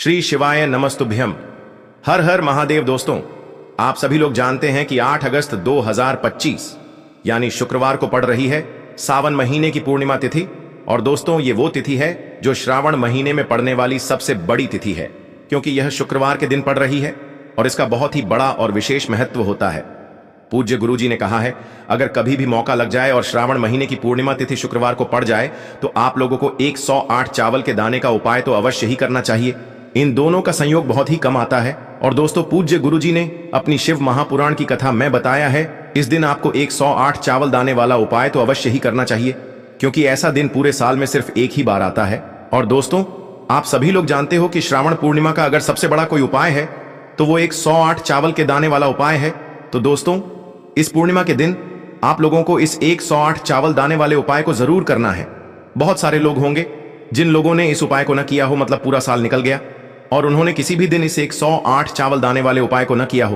श्री शिवाय नमस्तुभ्यम। हर हर महादेव। दोस्तों, आप सभी लोग जानते हैं कि 8 अगस्त 2025 यानी शुक्रवार को पड़ रही है सावन महीने की पूर्णिमा तिथि। और दोस्तों, ये वो तिथि है जो श्रावण महीने में पड़ने वाली सबसे बड़ी तिथि है, क्योंकि यह शुक्रवार के दिन पड़ रही है और इसका बहुत ही बड़ा और विशेष महत्व होता है। पूज्य गुरुजी ने कहा है, अगर कभी भी मौका लग जाए और श्रावण महीने की पूर्णिमा तिथि शुक्रवार को पड़ जाए तो आप लोगों को 108 चावल के दाने का उपाय तो अवश्य ही करना चाहिए। इन दोनों का संयोग बहुत ही कम आता है। और दोस्तों, पूज्य गुरुजी ने अपनी शिव महापुराण की कथा में बताया है, इस दिन आपको 108 चावल दाने वाला उपाय तो अवश्य ही करना चाहिए, क्योंकि ऐसा दिन पूरे साल में सिर्फ एक ही बार आता है। और दोस्तों, आप सभी लोग जानते हो कि श्रावण पूर्णिमा का अगर सबसे बड़ा कोई उपाय है तो वो 108 चावल के दाने वाला उपाय है। तो दोस्तों, इस पूर्णिमा के दिन आप लोगों को इस 108 चावल दाने वाले उपाय को जरूर करना है। बहुत सारे लोग होंगे जिन लोगों ने इस उपाय को न किया हो, मतलब पूरा साल निकल गया और उन्होंने किसी भी दिन इस 108 चावल दाने वाले उपाय को न किया हो।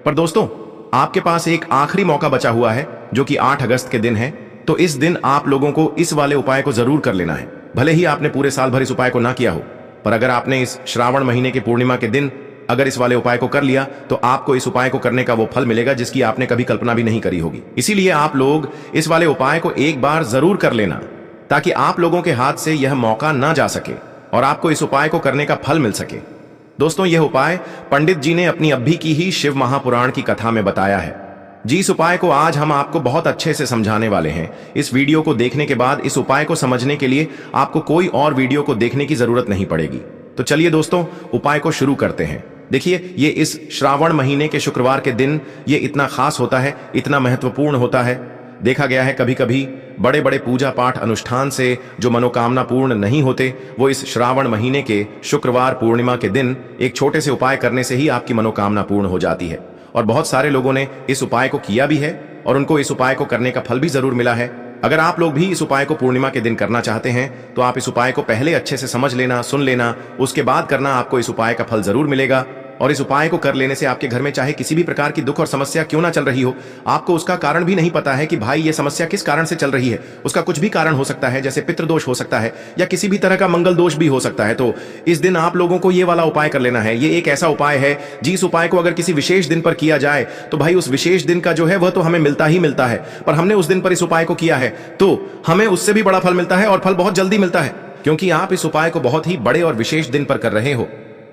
पर दोस्तों, आपके पास एक आखिरी मौका बचा हुआ है जो कि 8 अगस्त के दिन है। तो इस दिन आप लोगों को इस वाले उपाय को जरूर कर लेना है। भले ही आपने पूरे साल भर इस उपाय को ना किया हो, पर अगर आपने इस श्रावण महीने की पूर्णिमा के दिन अगर इस वाले उपाय को कर लिया तो आपको इस उपाय को करने का वो फल मिलेगा जिसकी आपने कभी कल्पना भी नहीं करी होगी। इसीलिए आप लोग इस वाले उपाय को एक बार जरूर कर लेना, ताकि आप लोगों के हाथ से यह मौका ना जा सके और आपको इस उपाय को करने का फल मिल सके। दोस्तों, यह उपाय पंडित जी ने अपनी अभी की ही शिव महापुराण की कथा में बताया है। जी, इस उपाय को आज हम आपको बहुत अच्छे से समझाने वाले हैं। इस वीडियो को देखने के बाद इस उपाय को समझने के लिए आपको कोई और वीडियो को देखने की जरूरत नहीं पड़ेगी। तो चलिए दोस्तों, उपाय को शुरू करते हैं। देखिए, ये इस श्रावण महीने के शुक्रवार के दिन ये इतना खास होता है, इतना महत्वपूर्ण होता है। देखा गया है कभी कभी बड़े बड़े पूजा पाठ अनुष्ठान से जो मनोकामना पूर्ण नहीं होते, वो इस श्रावण महीने के शुक्रवार पूर्णिमा के दिन एक छोटे से उपाय करने से ही आपकी मनोकामना पूर्ण हो जाती है। और बहुत सारे लोगों ने इस उपाय को किया भी है और उनको इस उपाय को करने का फल भी जरूर मिला है। अगर आप लोग भी इस उपाय को पूर्णिमा के दिन करना चाहते हैं तो आप इस उपाय को पहले अच्छे से समझ लेना, सुन लेना, उसके बाद करना। आपको इस उपाय का फल जरूर मिलेगा। और इस उपाय को कर लेने से आपके घर में चाहे किसी भी प्रकार की दुख और समस्या क्यों ना चल रही हो, आपको उसका कारण भी नहीं पता है कि भाई ये समस्या किस कारण से चल रही है, उसका कुछ भी कारण हो सकता है, जैसे पितृदोष हो सकता है या किसी भी तरह का मंगल दोष भी हो सकता है। तो इस दिन आप लोगों को ये वाला उपाय कर लेना है। ये एक ऐसा उपाय है जिस उपाय को अगर किसी विशेष दिन पर किया जाए तो भाई उस विशेष दिन का जो है वह तो हमें मिलता ही मिलता है, पर हमने उस दिन पर इस उपाय को किया है तो हमें उससे भी बड़ा फल मिलता है और फल बहुत जल्दी मिलता है, क्योंकि आप इस उपाय को बहुत ही बड़े और विशेष दिन पर कर रहे हो।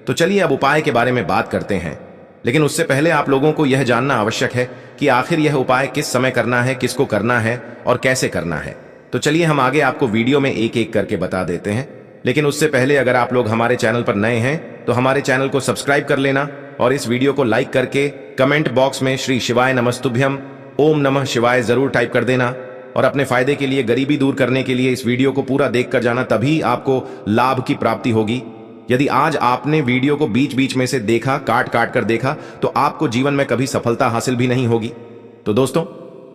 तो चलिए अब उपाय के बारे में बात करते हैं, लेकिन उससे पहले आप लोगों को यह जानना आवश्यक है कि आखिर यह उपाय किस समय करना है, किसको करना है और कैसे करना है। तो चलिए हम आगे आपको वीडियो में एक एक करके बता देते हैं। लेकिन उससे पहले अगर आप लोग हमारे चैनल पर नए हैं तो हमारे चैनल को सब्सक्राइब कर लेना और इस वीडियो को लाइक करके कमेंट बॉक्स में श्री शिवाय नमस्तुभ्यम, ओम नमः शिवाय जरूर टाइप कर देना। और अपने फायदे के लिए, गरीबी दूर करने के लिए इस वीडियो को पूरा देख कर जाना, तभी आपको लाभ की प्राप्ति होगी। यदि आज आपने वीडियो को बीच बीच में से देखा, काट काट कर देखा, तो आपको जीवन में कभी सफलता हासिल भी नहीं होगी। तो दोस्तों,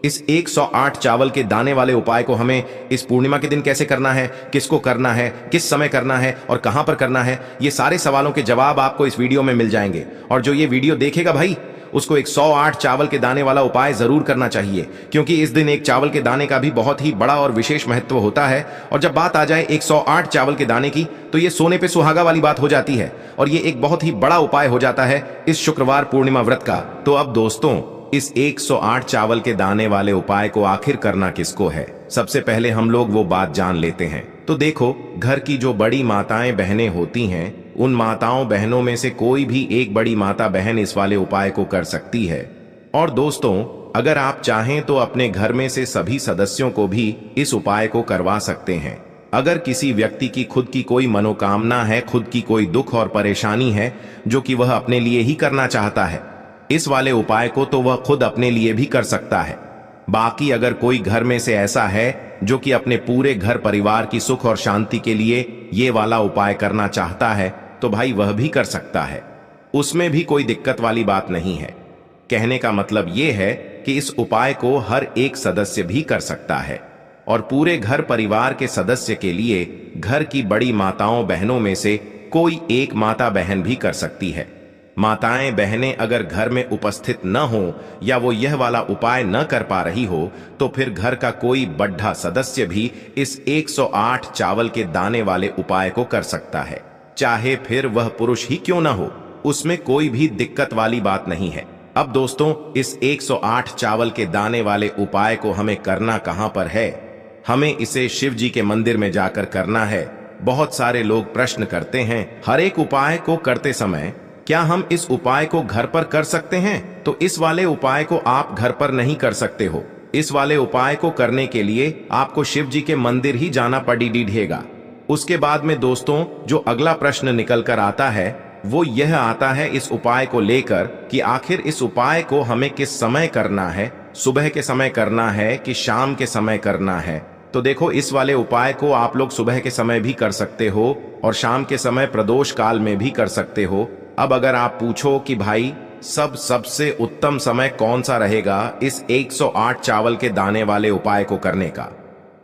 इस 108 चावल के दाने वाले उपाय को हमें इस पूर्णिमा के दिन कैसे करना है, किसको करना है, किस समय करना है और कहां पर करना है, ये सारे सवालों के जवाब आपको इस वीडियो में मिल जाएंगे। और जो ये वीडियो देखेगा भाई, उसको 108 चावल के दाने वाला उपाय जरूर करना चाहिए, क्योंकि इस दिन एक चावल के दाने का भी बहुत ही बड़ा और विशेष महत्व होता है। और जब बात आ जाए 108 चावल के दाने की, तो ये सोने पे सुहागा वाली बात हो जाती है और ये एक बहुत ही बड़ा उपाय हो जाता है इस शुक्रवार पूर्णिमा व्रत का। तो अब दोस्तों, इस 108 चावल के दाने वाले उपाय को आखिर करना किसको है, सबसे पहले हम लोग वो बात जान लेते हैं। तो देखो, घर की जो बड़ी माताएं बहनें होती हैं, उन माताओं बहनों में से कोई भी एक बड़ी माता बहन इस वाले उपाय को कर सकती है। और दोस्तों, अगर आप चाहें तो अपने घर में से सभी सदस्यों को भी इस उपाय को करवा सकते हैं। अगर किसी व्यक्ति की खुद की कोई मनोकामना है, खुद की कोई दुख और परेशानी है जो कि वह अपने लिए ही करना चाहता है, इस वाले उपाय को तो वह खुद अपने लिए भी कर सकता है। बाकी अगर कोई घर में से ऐसा है जो कि अपने पूरे घर परिवार की सुख और शांति के लिए ये वाला उपाय करना चाहता है, तो भाई वह भी कर सकता है। उसमें भी कोई दिक्कत वाली बात नहीं है। कहने का मतलब ये है कि इस उपाय को हर एक सदस्य भी कर सकता है और पूरे घर परिवार के सदस्य के लिए घर की बड़ी माताओं बहनों में से कोई एक माता बहन भी कर सकती है। माताएं बहनें अगर घर में उपस्थित न हो या वो यह वाला उपाय न कर पा रही हो, तो फिर घर का कोई बड़ा सदस्य भी इस 108 चावल के दाने वाले उपाय को कर सकता है। चाहे फिर वह पुरुष ही क्यों ना हो, उसमें कोई भी दिक्कत वाली बात नहीं है। अब दोस्तों, इस 108 चावल के दाने वाले उपाय को हमें करना कहां पर है? हमें इसे शिव जी के मंदिर में जाकर करना है। बहुत सारे लोग प्रश्न करते हैं, हर एक उपाय को करते समय क्या हम इस उपाय को घर पर कर सकते हैं? तो इस वाले उपाय को आप घर पर नहीं कर सकते हो। इस वाले उपाय को करने के लिए आपको शिव जी के मंदिर ही जाना पड़ेगा। उसके बाद में दोस्तों, जो अगला प्रश्न निकल कर आता है वो यह आता है इस उपाय को लेकर कि आखिर इस उपाय को हमें किस समय करना है, सुबह के समय करना है कि शाम के समय करना है? तो देखो, इस वाले उपाय को आप लोग सुबह के समय भी कर सकते हो और शाम के समय प्रदोष काल में भी कर सकते हो। अब अगर आप पूछो कि भाई सबसे उत्तम समय कौन सा रहेगा इस 108 चावल के दाने वाले उपाय को करने का,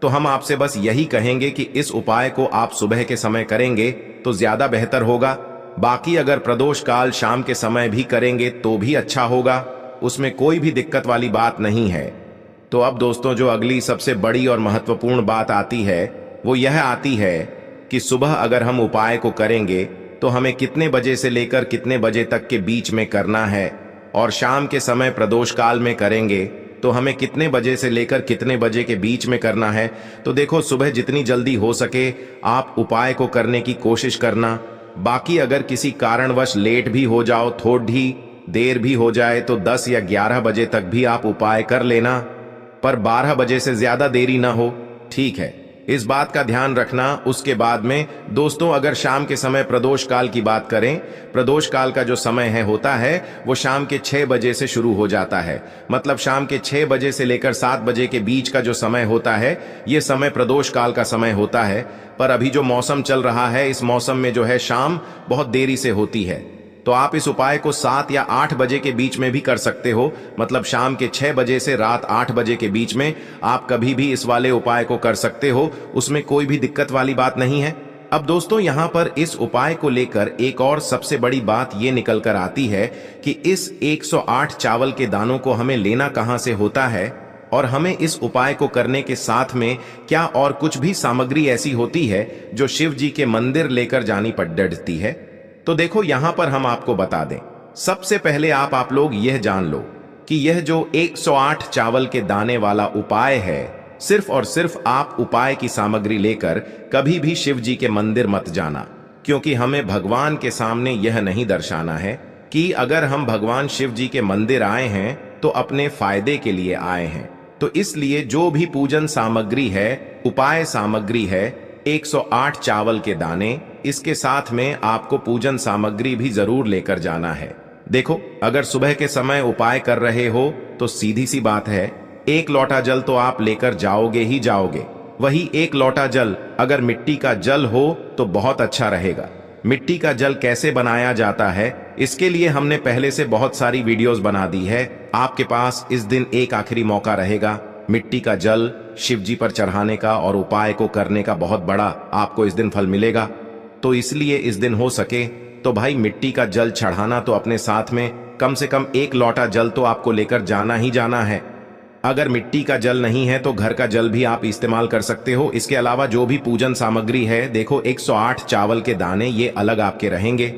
तो हम आपसे बस यही कहेंगे कि इस उपाय को आप सुबह के समय करेंगे तो ज्यादा बेहतर होगा। बाकी अगर प्रदोष काल शाम के समय भी करेंगे तो भी अच्छा होगा, उसमें कोई भी दिक्कत वाली बात नहीं है। तो अब दोस्तों, जो अगली सबसे बड़ी और महत्वपूर्ण बात आती है वो यह आती है कि सुबह अगर हम उपाय को करेंगे तो हमें कितने बजे से लेकर कितने बजे तक के बीच में करना है, और शाम के समय प्रदोष काल में करेंगे तो हमें कितने बजे से लेकर कितने बजे के बीच में करना है। तो देखो, सुबह जितनी जल्दी हो सके आप उपाय को करने की कोशिश करना। बाकी अगर किसी कारणवश लेट भी हो जाओ, थोड़ी देर भी हो जाए, तो 10 या 11 बजे तक भी आप उपाय कर लेना, पर 12 बजे से ज्यादा देरी ना हो, ठीक है? इस बात का ध्यान रखना। उसके बाद में दोस्तों, अगर शाम के समय प्रदोष काल की बात करें, प्रदोष काल का जो समय होता है वो शाम के 6 बजे से शुरू हो जाता है। मतलब शाम के 6 बजे से लेकर 7 बजे के बीच का जो समय होता है ये समय प्रदोष काल का समय होता है। पर अभी जो मौसम चल रहा है, इस मौसम में जो है शाम बहुत देरी से होती है, तो आप इस उपाय को 7 या 8 बजे के बीच में भी कर सकते हो। मतलब शाम के 6 बजे से रात 8 बजे के बीच में आप कभी भी इस वाले उपाय को कर सकते हो, उसमें कोई भी दिक्कत वाली बात नहीं है। अब दोस्तों, यहाँ पर इस उपाय को लेकर एक और सबसे बड़ी बात ये निकल कर आती है कि इस 108 चावल के दानों को हमें लेना कहाँ से होता है, और हमें इस उपाय को करने के साथ में क्या और कुछ भी सामग्री ऐसी होती है जो शिव जी के मंदिर लेकर जानी पड़ती है। तो देखो, यहां पर हम आपको बता दें, सबसे पहले आप लोग यह जान लो कि यह जो 108 चावल के दाने वाला उपाय है, सिर्फ और सिर्फ आप उपाय की सामग्री लेकर कभी भी शिव जी के मंदिर मत जाना, क्योंकि हमें भगवान के सामने यह नहीं दर्शाना है कि अगर हम भगवान शिव जी के मंदिर आए हैं तो अपने फायदे के लिए आए हैं। तो इसलिए जो भी पूजन सामग्री है, उपाय सामग्री है, 108 चावल के दाने, इसके साथ में आपको पूजन सामग्री भी जरूर लेकर जाना है। देखो, अगर सुबह के समय उपाय कर रहे हो तो सीधी सी बात है, 1 लोटा जल तो आप लेकर जाओगे ही जाओगे। वही 1 लोटा जल अगर मिट्टी का जल हो तो बहुत अच्छा रहेगा। मिट्टी का जल कैसे बनाया जाता है, इसके लिए हमने पहले से बहुत सारी वीडियोस बना दी है। आपके पास इस दिन एक आखिरी मौका रहेगा मिट्टी का जल शिव जी पर चढ़ाने का और उपाय को करने का, बहुत बड़ा आपको इस दिन फल मिलेगा। तो इसलिए इस दिन हो सके तो भाई मिट्टी का जल चढ़ाना तो अपने साथ में कम से कम 1 लोटा जल तो आपको लेकर जाना ही जाना है। अगर मिट्टी का जल नहीं है तो घर का जल भी आप इस्तेमाल कर सकते हो। इसके अलावा जो भी पूजन सामग्री है, देखो 108 चावल के दाने ये अलग आपके रहेंगे,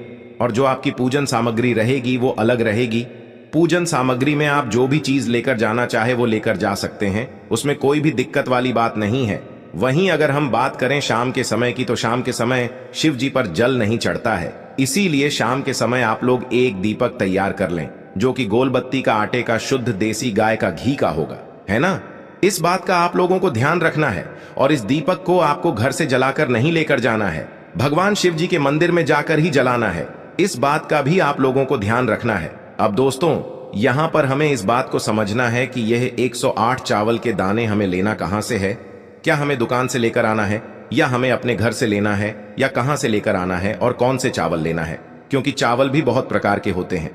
और जो आपकी पूजन सामग्री रहेगी वो अलग रहेगी। पूजन सामग्री में आप जो भी चीज लेकर जाना चाहे वो लेकर जा सकते हैं, उसमें कोई भी दिक्कत वाली बात नहीं है। वहीं अगर हम बात करें शाम के समय की, तो शाम के समय शिव जी पर जल नहीं चढ़ता है, इसीलिए शाम के समय आप लोग एक दीपक तैयार कर लें, जो कि गोलबत्ती का आटे का शुद्ध देसी गाय का घी का होगा, है ना? इस बात का आप लोगों को ध्यान रखना है, और इस दीपक को आपको घर से जलाकर नहीं लेकर जाना है, भगवान शिव जी के मंदिर में जाकर ही जलाना है। इस बात का भी आप लोगों को ध्यान रखना है। अब दोस्तों, यहां पर हमें इस बात को समझना है कि यह 108 चावल के दाने हमें लेना कहां से है। क्या हमें दुकान से लेकर आना है, या हमें अपने घर से लेना है, या कहां से लेकर आना है, और कौन से चावल लेना है, क्योंकि चावल भी बहुत प्रकार के होते हैं।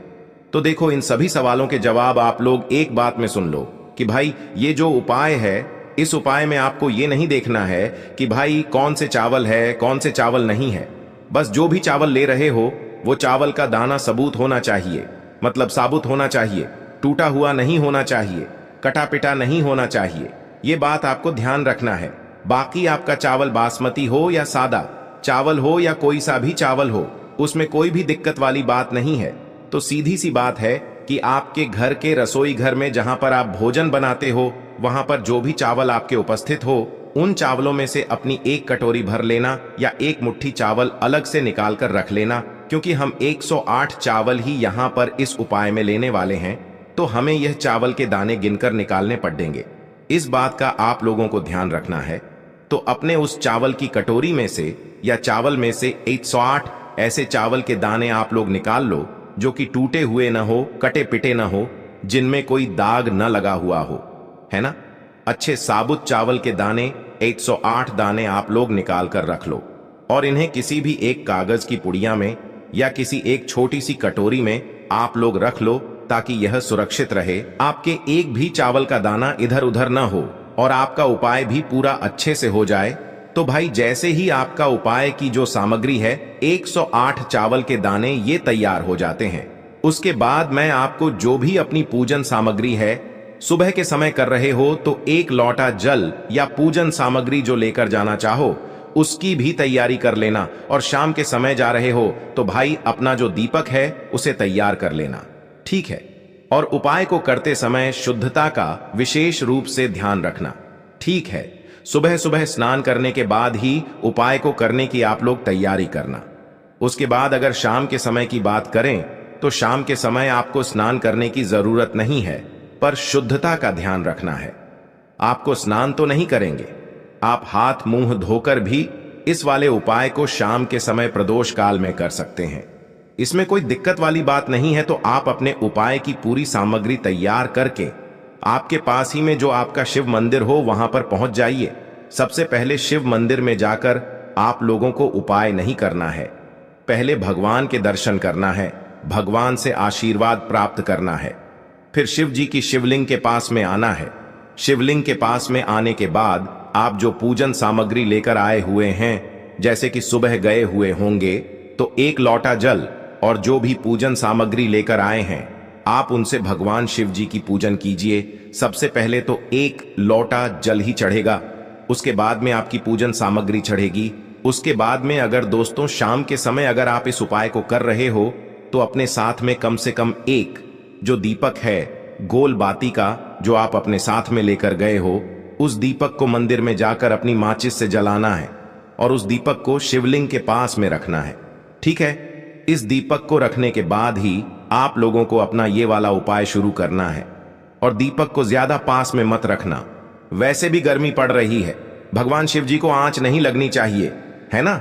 तो देखो, इन सभी सवालों के जवाब आप लोग एक बात में सुन लो कि भाई ये जो उपाय है, इस उपाय में आपको ये नहीं देखना है कि भाई कौन से चावल है, कौन से चावल नहीं है। बस जो भी चावल ले रहे हो वो चावल का दाना सबूत होना चाहिए, मतलब साबुत होना चाहिए, टूटा हुआ नहीं होना चाहिए, कटा पिटा नहीं होना चाहिए। ये बात आपको ध्यान रखना है। बाकी आपका चावल बासमती हो या सादा, चावल हो या कोई सा भी चावल हो, उसमें कोई भी दिक्कत वाली बात नहीं है। तो सीधी सी बात है कि आपके घर के रसोई घर में जहां पर आप भोजन बनाते हो, वहां पर जो भी चावल आपके उपस्थित हो, उन चावलों में से अपनी एक कटोरी भर लेना या एक मुट्ठी चावल अलग से निकाल कर रख लेना, क्योंकि हम 108 चावल ही यहाँ पर इस उपाय में लेने वाले हैं, तो हमें यह चावल के दाने गिनकर निकालने पड़ेंगे। इस बात का आप लोगों को ध्यान रखना है। तो अपने उस चावल की कटोरी में से या चावल में से 108 ऐसे चावल के दाने आप लोग निकाल लो जो कि टूटे हुए न हो, कटे पिटे न हो, जिनमें कोई दाग न लगा हुआ हो, है ना। अच्छे साबुत चावल के दाने 108 दाने आप लोग निकाल कर रख लो और इन्हें किसी भी एक कागज की पुड़िया में या किसी एक छोटी सी कटोरी में आप लोग रख लो, ताकि यह सुरक्षित रहे, आपके एक भी चावल का दाना इधर उधर न हो और आपका उपाय भी पूरा अच्छे से हो जाए। तो भाई जैसे ही आपका उपाय की जो सामग्री है 108 चावल के दाने ये तैयार हो जाते हैं, उसके बाद मैं आपको जो भी अपनी पूजन सामग्री है, सुबह के समय कर रहे हो तो एक लोटा जल या पूजन सामग्री जो लेकर जाना चाहो उसकी भी तैयारी कर लेना, और शाम के समय जा रहे हो तो भाई अपना जो दीपक है उसे तैयार कर लेना, ठीक है। और उपाय को करते समय शुद्धता का विशेष रूप से ध्यान रखना, ठीक है। सुबह सुबह स्नान करने के बाद ही उपाय को करने की आप लोग तैयारी करना। उसके बाद अगर शाम के समय की बात करें तो शाम के समय आपको स्नान करने की जरूरत नहीं है, पर शुद्धता का ध्यान रखना है। आपको स्नान तो नहीं करेंगे, आप हाथ मुंह धोकर भी इस वाले उपाय को शाम के समय प्रदोष काल में कर सकते हैं। इसमें कोई दिक्कत वाली बात नहीं है। तो आप अपने उपाय की पूरी सामग्री तैयार करके आपके पास ही में जो आपका शिव मंदिर हो वहां पर पहुंच जाइए। सबसे पहले शिव मंदिर में जाकर आप लोगों को उपाय नहीं करना है, पहले भगवान के दर्शन करना है, भगवान से आशीर्वाद प्राप्त करना है। फिर शिव जी की शिवलिंग के पास में आना है। शिवलिंग के पास में आने के बाद आप जो पूजन सामग्री लेकर आए हुए हैं, जैसे कि सुबह गए हुए होंगे तो एक लोटा जल और जो भी पूजन सामग्री लेकर आए हैं आप उनसे भगवान शिव जी की पूजन कीजिए। सबसे पहले तो एक लोटा जल ही चढ़ेगा, उसके बाद में आपकी पूजन सामग्री चढ़ेगी। उसके बाद में अगर दोस्तों शाम के समय अगर आप इस उपाय को कर रहे हो तो अपने साथ में कम से कम एक जो दीपक है गोल बाती का जो आप अपने साथ में लेकर गए हो, उस दीपक को मंदिर में जाकर अपनी माचिस से जलाना है और उस दीपक को शिवलिंग के पास में रखना है, ठीक है। इस दीपक को रखने के बाद ही आप लोगों को अपना ये वाला उपाय शुरू करना है। और दीपक को ज्यादा पास में मत रखना, वैसे भी गर्मी पड़ रही है, भगवान शिव जी को आंच नहीं लगनी चाहिए, है ना।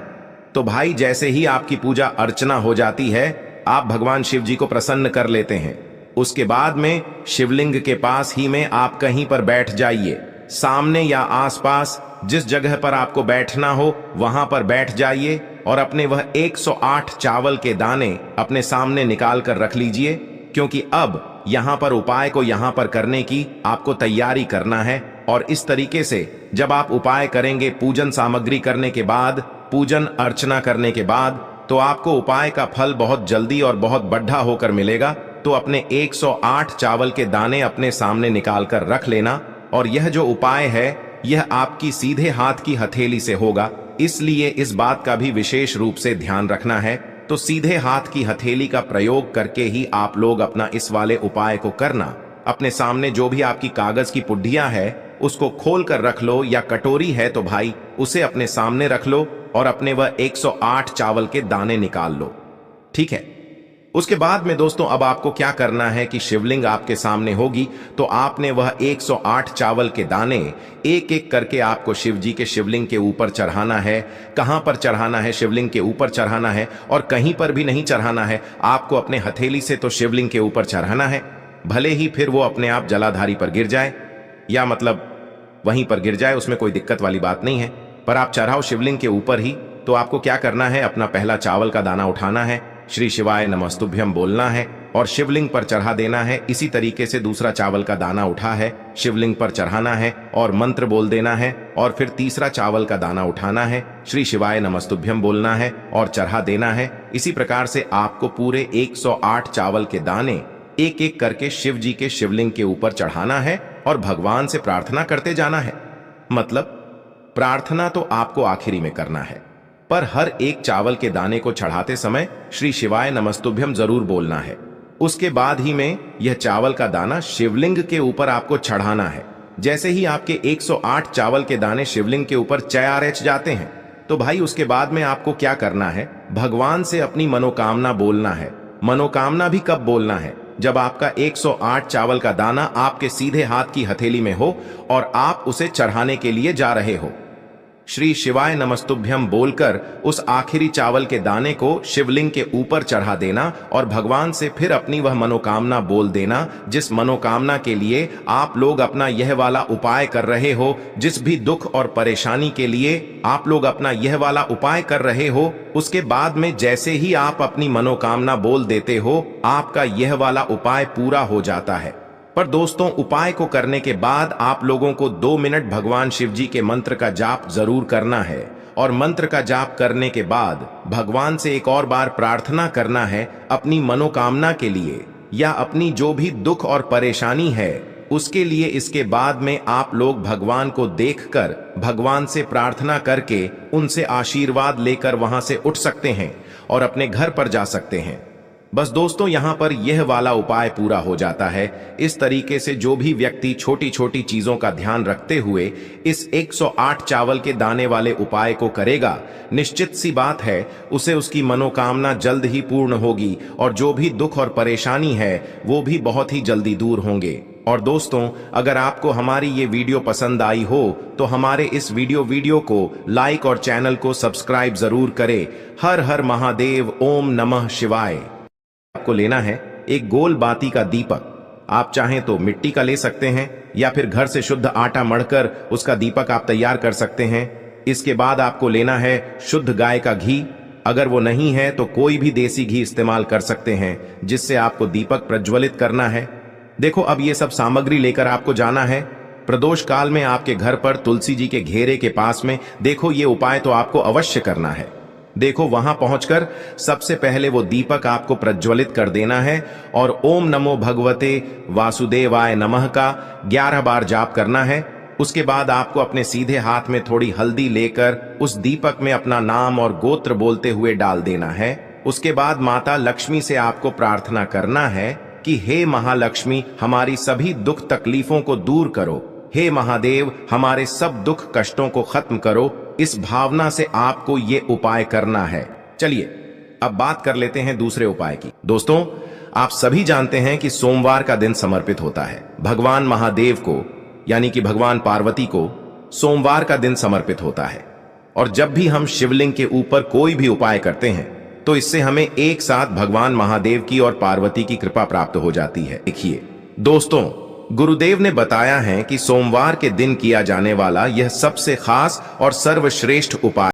तो भाई जैसे ही आपकी पूजा अर्चना हो जाती है आप भगवान शिव जी को प्रसन्न कर लेते हैं। उसके बाद में शिवलिंग के पास ही में आप कहीं पर बैठ जाइए, सामने या आसपास जिस जगह पर आपको बैठना हो वहां पर बैठ जाइए और अपने वह 108 चावल के दाने अपने सामने निकाल कर रख लीजिए, क्योंकि अब यहां पर उपाय को यहां पर करने की आपको तैयारी करना है। और इस तरीके से जब आप उपाय करेंगे पूजन सामग्री करने के बाद, पूजन अर्चना करने के बाद, तो आपको उपाय का फल बहुत जल्दी और बहुत बढ़ा होकर मिलेगा। तो अपने 108 चावल के दाने अपने सामने निकाल कर रख लेना। और यह जो उपाय है यह आपकी सीधे हाथ की हथेली से होगा, इसलिए इस बात का भी विशेष रूप से ध्यान रखना है। तो सीधे हाथ की हथेली का प्रयोग करके ही आप लोग अपना इस वाले उपाय को करना। अपने सामने जो भी आपकी कागज की पुड्डियां है उसको खोल कर रख लो, या कटोरी है तो भाई उसे अपने सामने रख लो और अपने वह 108 चावल के दाने निकाल लो, ठीक है। उसके बाद में दोस्तों अब आपको क्या करना है कि शिवलिंग आपके सामने होगी तो आपने वह 108 चावल के दाने एक एक करके आपको शिव जी के शिवलिंग के ऊपर चढ़ाना है। कहां पर चढ़ाना है? शिवलिंग के ऊपर चढ़ाना है, और कहीं पर भी नहीं चढ़ाना है, आपको अपने हथेली से तो शिवलिंग के ऊपर चढ़ाना है। भले ही फिर वो अपने आप जलाधारी पर गिर जाए, या मतलब वहीं पर गिर जाए, उसमें कोई दिक्कत वाली बात नहीं है, पर आप चढ़ाओ शिवलिंग के ऊपर ही। तो आपको क्या करना है, अपना पहला चावल का दाना उठाना है, श्री शिवाय नमस्तुभ्यम बोलना है और शिवलिंग पर चढ़ा देना है। इसी तरीके से दूसरा चावल का दाना उठा है, शिवलिंग पर चढ़ाना है और मंत्र बोल देना है। और फिर तीसरा चावल का दाना उठाना है, श्री शिवाय नमस्तुभ्यम बोलना है और चढ़ा देना है। इसी प्रकार से आपको पूरे 108 चावल के दाने एक एक करके शिव जी के शिवलिंग के ऊपर चढ़ाना है और भगवान से प्रार्थना करते जाना है। मतलब प्रार्थना तो आपको आखिरी में करना है, पर हर एक चावल के दाने को चढ़ाते समय श्री शिवाय नमस्तुभ्यम जरूर बोलना है। उसके बाद ही में यह चावल का दाना शिवलिंग के ऊपर आपको चढ़ाना है। जैसे ही आपके 108 चावल के दाने शिवलिंग के ऊपर चयारच जाते हैं तो भाई उसके बाद में आपको क्या करना है, भगवान से अपनी मनोकामना बोलना है। मनोकामना भी कब बोलना है, जब आपका 108 चावल का दाना आपके सीधे हाथ की हथेली में हो और आप उसे चढ़ाने के लिए जा रहे हो। श्री शिवाय नमस्तुभ्यम बोलकर उस आखिरी चावल के दाने को शिवलिंग के ऊपर चढ़ा देना और भगवान से फिर अपनी वह मनोकामना बोल देना जिस मनोकामना के लिए आप लोग अपना यह वाला उपाय कर रहे हो। जिस भी दुख और परेशानी के लिए आप लोग अपना यह वाला उपाय कर रहे हो, उसके बाद में जैसे ही आप अपनी मनोकामना बोल देते हो, आपका यह वाला उपाय पूरा हो जाता है। पर दोस्तों, उपाय को करने के बाद आप लोगों को 2 मिनट भगवान शिव जी के मंत्र का जाप जरूर करना है और मंत्र का जाप करने के बाद भगवान से एक और बार प्रार्थना करना है अपनी मनोकामना के लिए या अपनी जो भी दुख और परेशानी है उसके लिए। इसके बाद में आप लोग भगवान को देखकर भगवान से प्रार्थना करके उनसे आशीर्वाद लेकर वहां से उठ सकते हैं और अपने घर पर जा सकते हैं। बस दोस्तों, यहां पर यह वाला उपाय पूरा हो जाता है। इस तरीके से जो भी व्यक्ति छोटी छोटी चीजों का ध्यान रखते हुए इस 108 चावल के दाने वाले उपाय को करेगा, निश्चित सी बात है उसे उसकी मनोकामना जल्द ही पूर्ण होगी और जो भी दुख और परेशानी है वो भी बहुत ही जल्दी दूर होंगे। और दोस्तों, अगर आपको हमारी ये वीडियो पसंद आई हो तो हमारे इस वीडियो को लाइक और चैनल को सब्सक्राइब जरूर करें। हर हर महादेव, ओम नमः शिवाय। आपको लेना है एक गोल बाती का दीपक। आप चाहें तो मिट्टी का ले सकते हैं या फिर घर से शुद्ध आटा मढ़कर उसका दीपक आप तैयार कर सकते हैं। इसके बाद आपको लेना है शुद्ध गाय का घी। अगर वो नहीं है तो कोई भी देसी घी इस्तेमाल कर सकते हैं जिससे आपको दीपक प्रज्वलित करना है। देखो, अब ये सब सामग्री लेकर आपको जाना है प्रदोष काल में आपके घर पर तुलसी जी के घेरे के पास में। देखो, ये उपाय तो आपको अवश्य करना है। देखो, वहां पहुंचकर सबसे पहले वो दीपक आपको प्रज्वलित कर देना है और ओम नमो भगवते वासुदेवाय नमः का 11 बार जाप करना है। उसके बाद आपको अपने सीधे हाथ में थोड़ी हल्दी लेकर उस दीपक में अपना नाम और गोत्र बोलते हुए डाल देना है। उसके बाद माता लक्ष्मी से आपको प्रार्थना करना है कि हे महालक्ष्मी, हमारी सभी दुख तकलीफों को दूर करो। हे महादेव, हमारे सब दुख कष्टों को खत्म करो। इस भावना से आपको ये उपाय करना है। चलिए अब बात कर लेते हैं दूसरे उपाय की। दोस्तों, आप सभी जानते हैं कि सोमवार का दिन समर्पित होता है भगवान महादेव को, यानी कि भगवान पार्वती को सोमवार का दिन समर्पित होता है। और जब भी हम शिवलिंग के ऊपर कोई भी उपाय करते हैं तो इससे हमें एक साथ भगवान महादेव की और पार्वती की कृपा प्राप्त हो जाती है। देखिए दोस्तों, गुरुदेव ने बताया है कि सोमवार के दिन किया जाने वाला यह सबसे खास और सर्वश्रेष्ठ उपाय